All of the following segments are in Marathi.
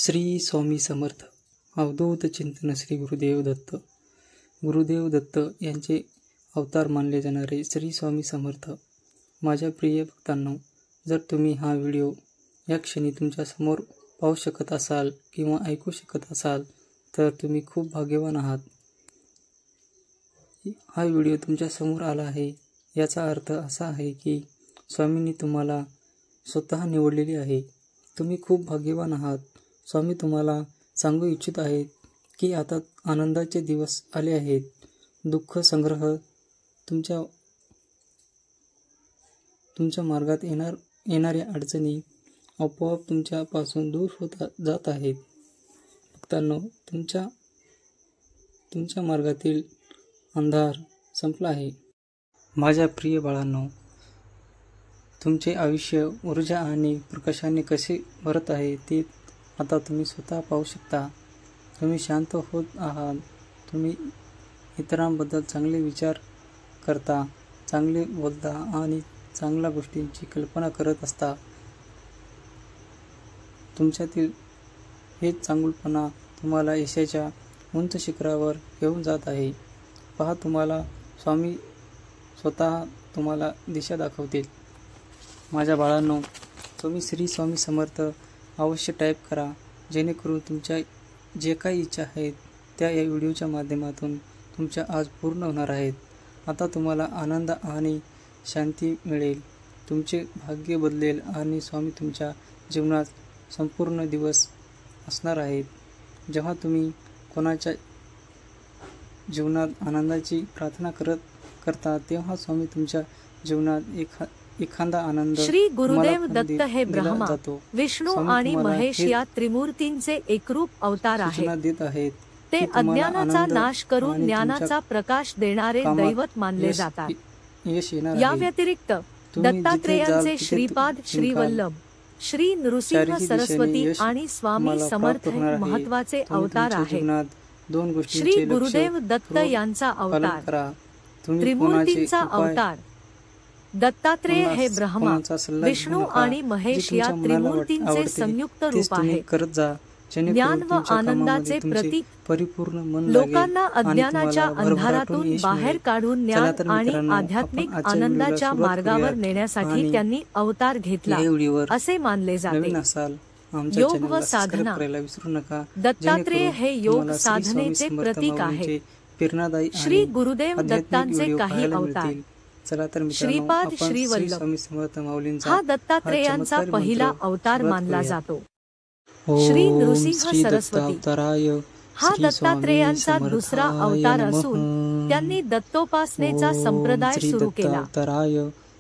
श्री स्वामी समर्थ. अवधूत चिंतन श्री गुरुदेव दत्त. गुरुदेव दत्त यांचे अवतार मानले जाणारे श्री स्वामी समर्थ. माझ्या प्रिय भक्तांनो, जर तुम्ही हा व्हिडिओ या क्षणी तुमच्या समोर पाहू शकत असाल किंवा ऐकू शकत असाल तर तुम्ही खूप भाग्यवान आहात. हा व्हिडिओ तुमच्या समोर आला आहे याचा अर्थ असा आहे की स्वामींनी तुम्हाला स्वतः निवडलेले आहे. तुम्ही खूप भाग्यवान आहात. स्वामी तुम्हाला सांगू इच्छित आहेत की आता आनंदाचे दिवस आले आहेत. दुःख संग्रह तुमच्या मार्गात येणाऱ्या अडचणी आपोआप तुमच्यापासून दूर होत जात आहेत. भक्तांनो, तुमच्या मार्गातील अंधार संपला आहे. माझ्या प्रिय बाळांनो, तुमचे आयुष्य ऊर्जा आणि प्रकाशाने कसे भरत आहे ते आता तुम्ही स्वतः पाहू शकता. तुम्ही शांत होत आहात. तुम्ही इतरांबद्दल चांगले विचार करता, चांगले बोलता आणि चांगल्या गोष्टींची कल्पना करत असता. तुमच्यातील हेच चांगुलपणा तुम्हाला यशाच्या उंच शिखरावर घेऊन जात आहे. पहा, तुम्हाला स्वामी स्वतः तुम्हाला दिशा दाखवतील. माझ्या बाळांनो, तुम्ही श्री स्वामी समर्थ अवश्य टाईप करा, जेणेकरून तुमच्या जे काही इच्छा आहेत त्या या व्हिडिओच्या माध्यमातून तुमच्या आज पूर्ण होणार आहेत. आता तुम्हाला आनंद आणि शांती मिळेल. तुमचे भाग्य बदलेल आणि स्वामी तुमच्या जीवनात संपूर्ण दिवस असणार आहेत. जेव्हा तुम्ही कोणाच्या जीवनात आनंदाची प्रार्थना करता तेव्हा स्वामी तुमच्या जीवनात एखादा आनंद श्री गुरुदेव दत्त हे ब्रह्मा, विष्णू आणि महेश या त्रिमूर्तींचे एकरूप अवतार आहेत. ते अज्ञानाचा नाश करून ज्ञानाचा प्रकाश देणारे दैवत मानले जातात. या व्यतिरिक्त दत्तात्रेयांचे श्रीपाद, श्रीवल्लभ, श्री नृसिंह सरस्वती आणि स्वामी समर्थ हे महत्वाचे अवतार आहेत. श्री गुरुदेव दत्त यांचा अवतार, त्रिमूर्तींचा अवतार. दत्तात्रेय हे ब्रह्मा, विष्णू आणि महेश या त्रिमूर्तींचे संयुक्त रूप आहे. ज्ञान व आनंदाचे प्रतीक, लोकांना अज्ञानाच्या अंधारातून बाहेर काढून ज्ञान आणि आध्यात्मिक आनंदाच्या मार्गावर नेण्यासाठी त्यांनी अवतार घेतला असे मानले जाते. योग व साधना. दत्तात्रेय हे योग साधनेचे प्रतीक आहे. श्री गुरुदेव दत्तांचे काही अवतार. श्रीपाद, श्रीवल्लभ हा दत्तात्रेयांचा पहिला अवतार मानला जातो. श्री नृसिंह सरस्वती हा दत्तात्रेयांचा दुसरा अवतार असून त्यांनी दत्तोपासनेचा संप्रदाय सुरू केला.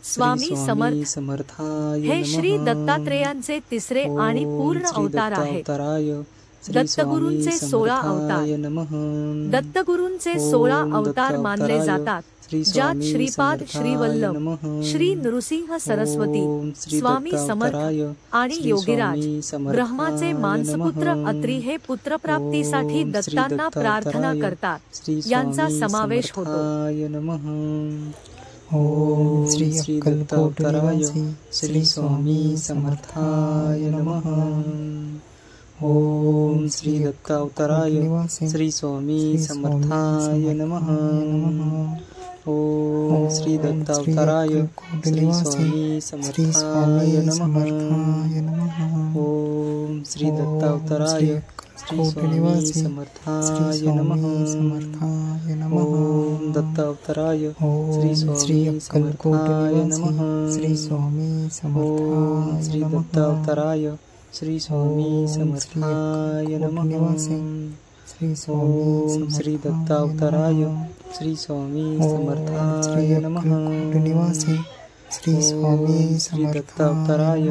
स्वामी समर्थ हे श्री दत्तात्रेयांचे तिसरे आणि पूर्ण अवतार आहेत. दत्तगुरूंचे 16 अवतार. दत्तगुरूंचे 16 अवतार मानले जातात, ज्यात श्रीपाद, श्रीवल्लभ, श्री नृसिंह सरस्वती, स्वामी समर्थ आणि योगीराज ब्रह्माचे मानसपुत्र अत्री हे पुत्रप्राप्तीसाठी दत्तांना प्रार्थना करतात यांचा समावेश होतो. ओम श्री दत्तावताराय श्री स्वामी समर्थाय नमः. ओम श्री दत्तावताराय श्री स्वामी समर्थाय नमः. ओम श्री दत्तावताराय श्री स्वामी समर्थाय नमः. ओम श्री दत्तावताराय श्री स्वामी समर्थाय नमः. ओम दत्तावताराय श्री स्वामी समर्थाय नमः. ओम श्री दत्तावताराय श्री स्वामी समर्थाय नमः. ओम श्री दत्तावताराय श्री स्वामी समर्थाय नमः. ओम श्री दत्तावताराय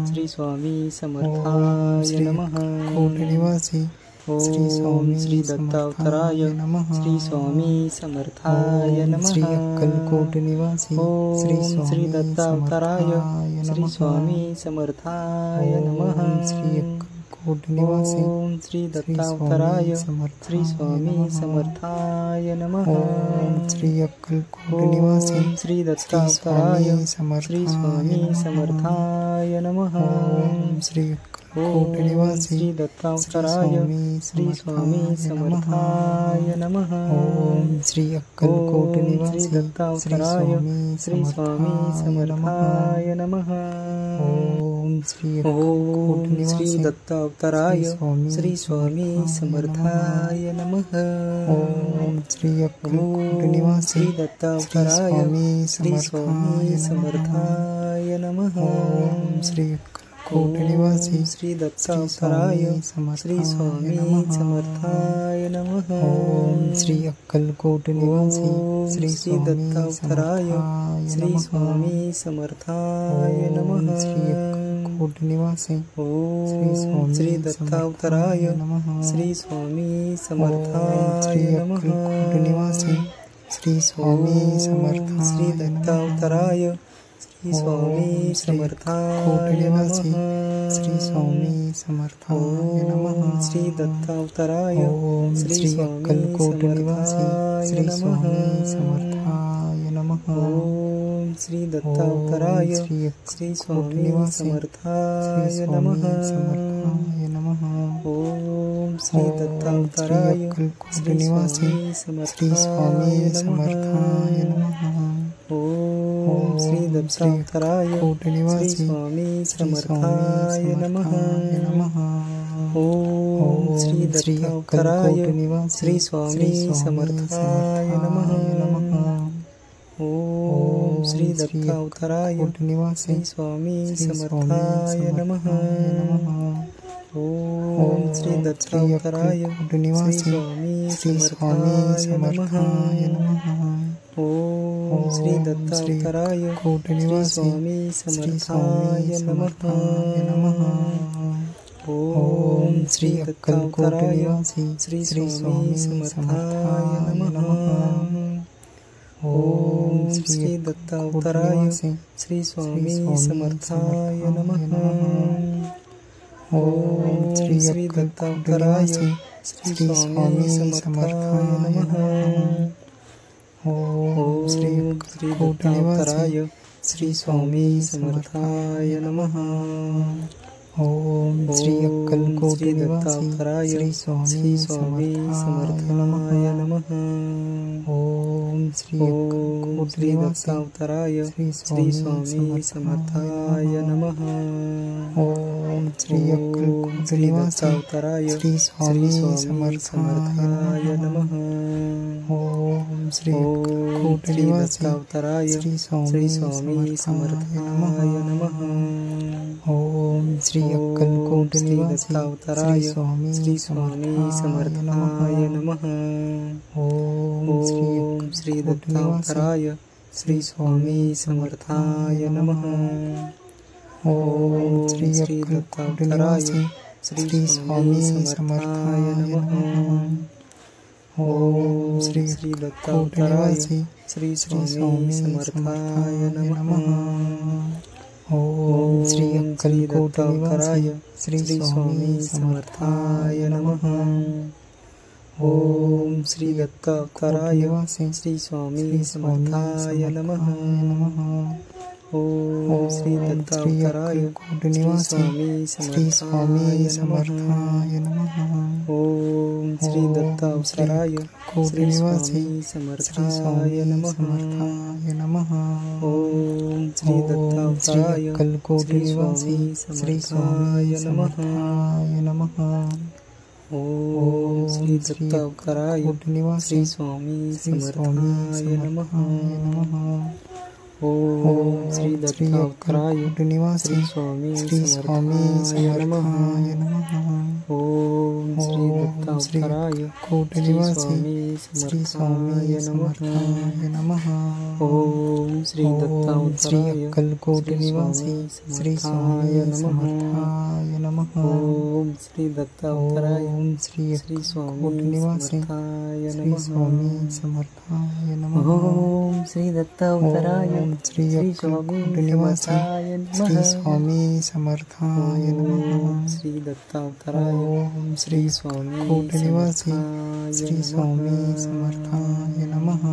श्री स्वामी समर्थाय नमः. ओम श्री दत्तावताराय श्री स्वामी समर्थाय नमः. ओम श्री दत्तावताराय श्री स्वामी समर्थाय नमः. ओम श्री दत्तावताराय श्री स्वामी समर्थाय नमः. ओम श्री दत्तावताराय श्री स्वामी समर्थाय नमः. कोटनिवासी श्री दत्तावताराय श्री स्वामी समर्थाय नमः। ओम श्री अक्कलकोट निवासी श्री दत्तावताराय श्री स्वामी समर्थाय नमः। ओम श्री दत्तावताराय श्री स्वामी समर्थाय नमः। ओम श्री अक्कलकोट निवासी दत्तावताराय श्री स्वामी समर्थाय नमः। ओम श्री कोट निवासी श्री दत्तावताराय श्री स्वामी समर्थाय नमः। ओम श्री अक्कलकोट निवासी श्री दत्तावताराय श्री स्वामी समर्थाय नमः। श्री अक्कलकोट निवासी ओम श्री दत्तावताराय श्री स्वामी समर्थाय नमः। निवासी श्री स्वामी समर्थाय श्री दत्तावताराय श्री स्वामी समर्थाय नमः। श्री स्वामी समर्थाय नमः। श्री दत्तावताराय श्री अक्कलकोट निवासी श्री स्वामी समर्थाय नमः। श्री दत्तावताराय श्री स्वामी समर्थाय नमः। ओम श्री दत्तावताराय श्री स्वामी समर्थाय नमः। ओम श्री दत्तावताराय श्री स्वामी समर्थाय नमः। ओम श्री दत्तावताराय श्री स्वामी समर्थाय नमः। ओम श्री दत्तावताराय श्री स्वामी समर्थाय नमः। ओम श्री दत्तावताराय श्री स्वामी समर्थाय नमः। ओम श्री दत्तावताराय श्री स्वामी समर्थाय नमः। ओम श्री दत्तावताराय श्री स्वामी समर्थाय नमः। ओम श्री दत्तावताराय श्री स्वामी समर्थाय नमः। ओम श्री दत्तावताराय श्री स्वामी समर्थाय नमः। ओम श्री दत्तावताराय श्री स्वामी समर्थाय नमः। ओम श्री अक्कलकोट दत्तावताराय श्री स्वामी समर्थाय नमः। ओम श्री अक्कलकोट दत्तावताराय श्री स्वामी समर्थाय नमः। ओम श्री अक्कलकोट दत्तावताराय श्री स्वामी समर्थाय नमः। ओम श्री दत्तावताराय श्री स्वामी समर्थाय नमः। ओम श्री अक्कलकोट दत्तावताराय श्री स्वामी समर्थाय नमः। ओम श्री दत्तावताराय श्री स्वामी समर्थाय नमः। ओम श्री दत्तावताराय श्री स्वामी समर्थाय नमः। ओम श्री दत्तावताराय श्री स्वामी समर्थाय नमः। ओम श्री अक्कलकोट दत्तावताराय श्री स्वामी समर्थाय नमः। ओम श्री दत्तावताराय श्री स्वामी समर्थाय नमः। ओम श्री दत्तावताराय श्री स्वामी समर्थाय नमः। ओम श्री दत्तावताराय श्री स्वामी समर्थाय नमः। ओम श्री दत्तावताराय श्री स्वामी समर्थाय नमः। ओम श्री दत्तावताराय श्री स्वामी समर्थाय नमः। ओम श्री दत्तावताराय श्री स्वामी समर्थाय नमः। ओम श्री दत्तावताराय श्री स्वामी समर्थाय नमः। ओम श्री दत्तावताराय श्री स्वामी समर्थाय नमः। ओम श्री दत्तावताराय श्री स्वामी समर्थाय नमः। ओम श्री दत्तावताराय श्री अक्कलकोट श्री स्वामी समर्थाय नमः। श्री दत्तावताराय श्री स्वामी कोट निवासी श्री स्वामी समर्थाय नमः।